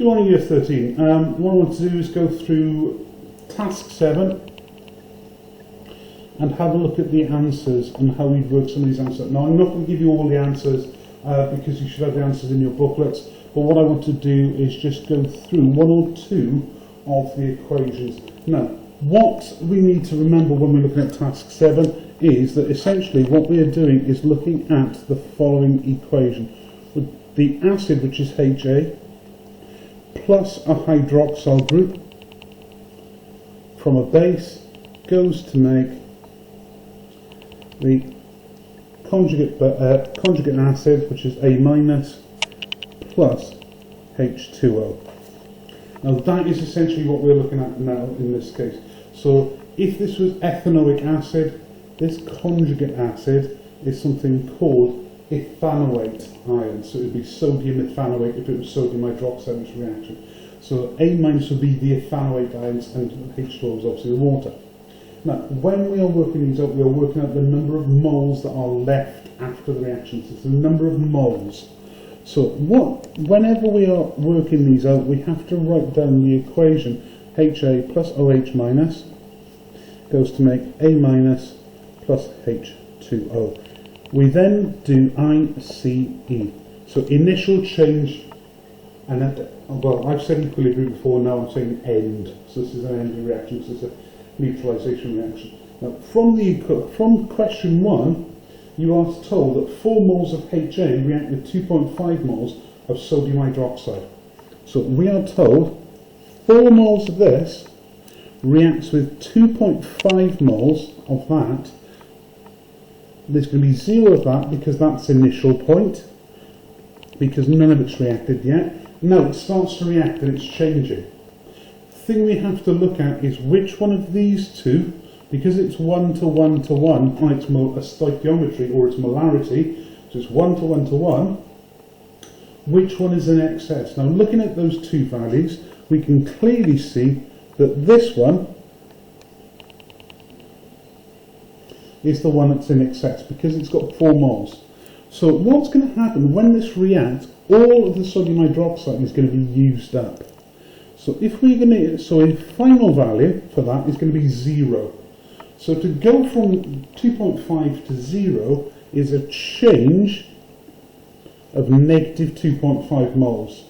Good morning, Year 13. What I want to do is go through Task 7 and have a look at the answers and how we'd work some of these answers. Now, I'm not going to give you all the answers because you should have the answers in your booklets, but what I want to do is just go through one or two of the equations. Now, what we need to remember when we're looking at Task 7 is that essentially what we are doing is looking at the following equation. With the acid, which is HA, plus a hydroxyl group from a base goes to make the conjugate acid, which is A minus plus H2O. Now that is essentially what we're looking at now in this case. So if this was ethanoic acid, this conjugate acid is something called ethanoate ion. So it would be sodium ethanoate if it was sodium hydroxide in this reaction. So A minus would be the ethanoate ions and H2O is obviously the water. Now, when we are working these out, we are working out the number of moles that are left after the reaction. So it's the number of moles. So whenever we are working these out, we have to write down the equation HA plus OH minus goes to make A minus plus H2O. We then do ICE. So initial change, and well, I've said equilibrium before, now I'm saying end. So this is an end reaction, so it's a neutralization reaction. Now, from question 1, you are told that 4 moles of HA react with 2.5 moles of sodium hydroxide. So we are told 4 moles of this reacts with 2.5 moles of that. There's going to be 0 of that because that's initial point, because none of it's reacted yet. Now it starts to react and it's changing. The thing we have to look at is which one of these two, because it's 1 to 1 to 1 on its stoichiometry or its molarity, so it's 1 to 1 to 1, which one is in excess? Now looking at those two values, we can clearly see that this one is the one that's in excess because it's got 4 moles. So what's going to happen when this reacts? All of the sodium hydroxide is going to be used up. So if we're going to, so a final value for that is going to be 0. So to go from 2.5 to 0 is a change of negative 2.5 moles.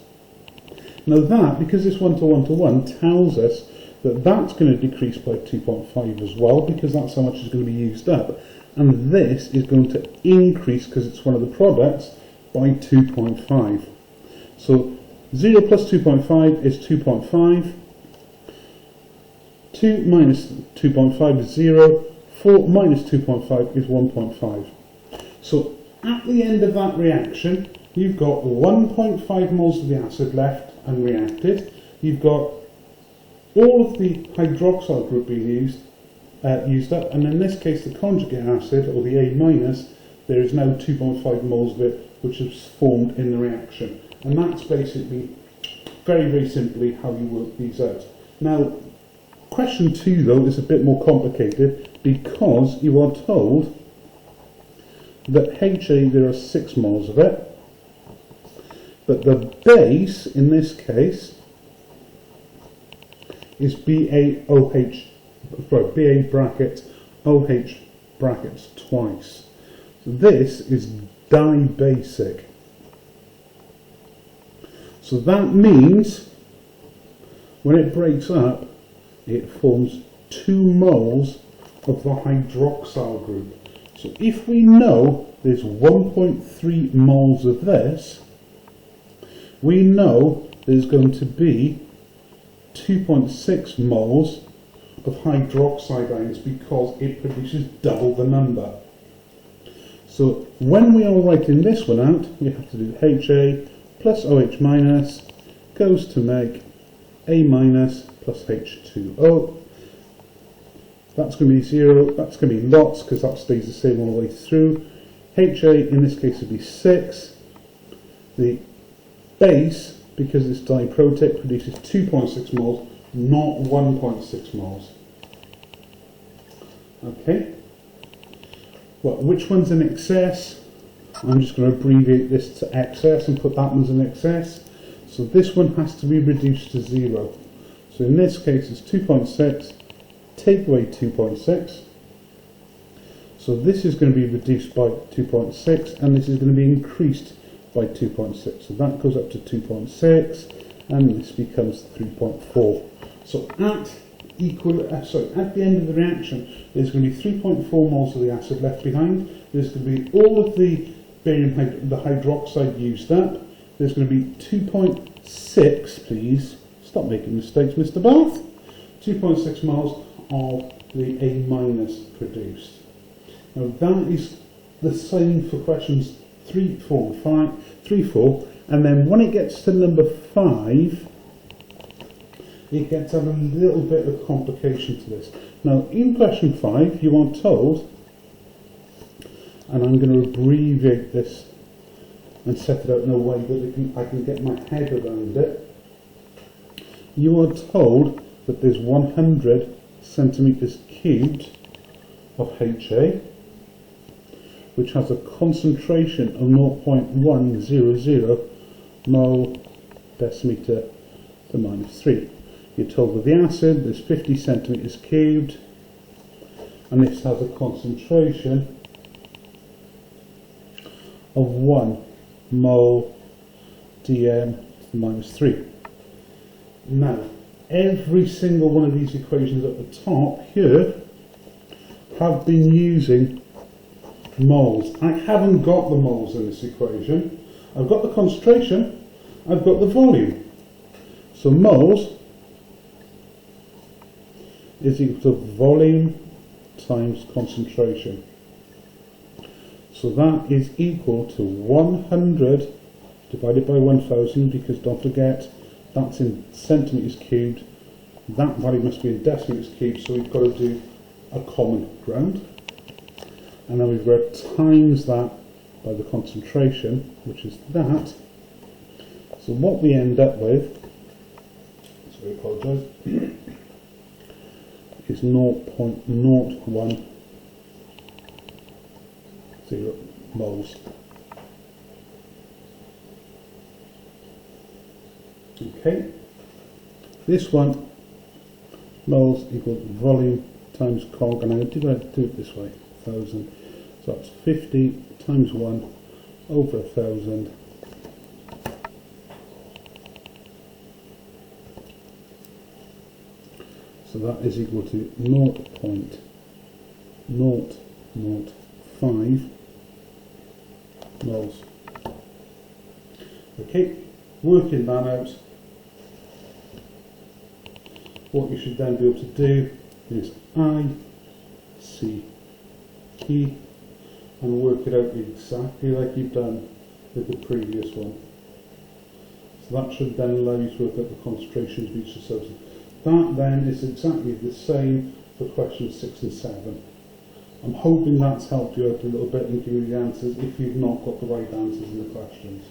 Now that, because it's 1 to 1 to 1, tells us that that's going to decrease by 2.5 as well, because that's how much is going to be used up. And this is going to increase, because it's one of the products, by 2.5. So 0 plus 2.5 is 2.5. 2 minus 2.5 is 0. 4 minus 2.5 is 1.5. So at the end of that reaction, you've got 1.5 moles of the acid left unreacted. You've got all of the hydroxyl group being used up, and in this case the conjugate acid, or the A minus, there is now 2.5 moles of it which is formed in the reaction. And that's basically, very, very simply, how you work these out. Now, question 2 though is a bit more complicated because you are told that HA, there are 6 moles of it, but the base in this case is BaOH, sorry, BA bracket OH brackets twice. So this is dibasic. So that means when it breaks up, it forms 2 moles of the hydroxyl group. So if we know there's 1.3 moles of this, we know there's going to be 2.6 moles of hydroxide ions because it produces double the number. So when we are writing this one out, we have to do HA plus OH minus goes to make A minus plus H2O. That's going to be 0, that's going to be lots because that stays the same all the way through. HA in this case would be 6. The base, because it's diprotic, produces 2.6 moles, not 1.6 moles. Okay. Well, which one's in excess? I'm just going to abbreviate this to excess and put that one's in excess. So this one has to be reduced to 0. So in this case it's 2.6, take away 2.6. So this is going to be reduced by 2.6 and this is going to be increased by 2.6. So that goes up to 2.6 and this becomes 3.4. So at the end of the reaction there's going to be 3.4 moles of the acid left behind. There's going to be all of the barium, the hydroxide used up. There's going to be 2.6, please, stop making mistakes Mr. Bath, 2.6 moles of the A- produced. Now that is the same for questions 3, 4, 4, and then when it gets to number 5, it gets a little bit of complication to this. Now in question 5, you are told, and I'm going to abbreviate this and set it out in a way that I can get my head around it. You are told that there's 100 centimetres cubed of HA, which has a concentration of 0.100 mole decimeter to -3. You're told with the acid there's 50 centimetres cubed, and this has a concentration of 1 mole dm to -3. Now, every single one of these equations at the top here have been using moles. I haven't got the moles in this equation. I've got the concentration, I've got the volume. So moles is equal to volume times concentration. So that is equal to 100 divided by 1000, because don't forget that's in centimetres cubed. That value must be in decimetres cubed, so we've got to do a common ground. And then we've got to times that by the concentration, which is that. So what we end up with, so I apologise, is 0.010 moles. Okay, this one, moles equal volume times cog, and I do it this way, 1000. So that's 50 times 1 over 1000. So that is equal to 0.005 moles. Okay, working that out, what you should then be able to do is ICE and work it out exactly like you've done with the previous one. So that should then allow you to work out the concentrations of each substance. That then is exactly the same for questions 6 and 7. I'm hoping that's helped you out a little bit and given you the answers if you've not got the right answers in the questions.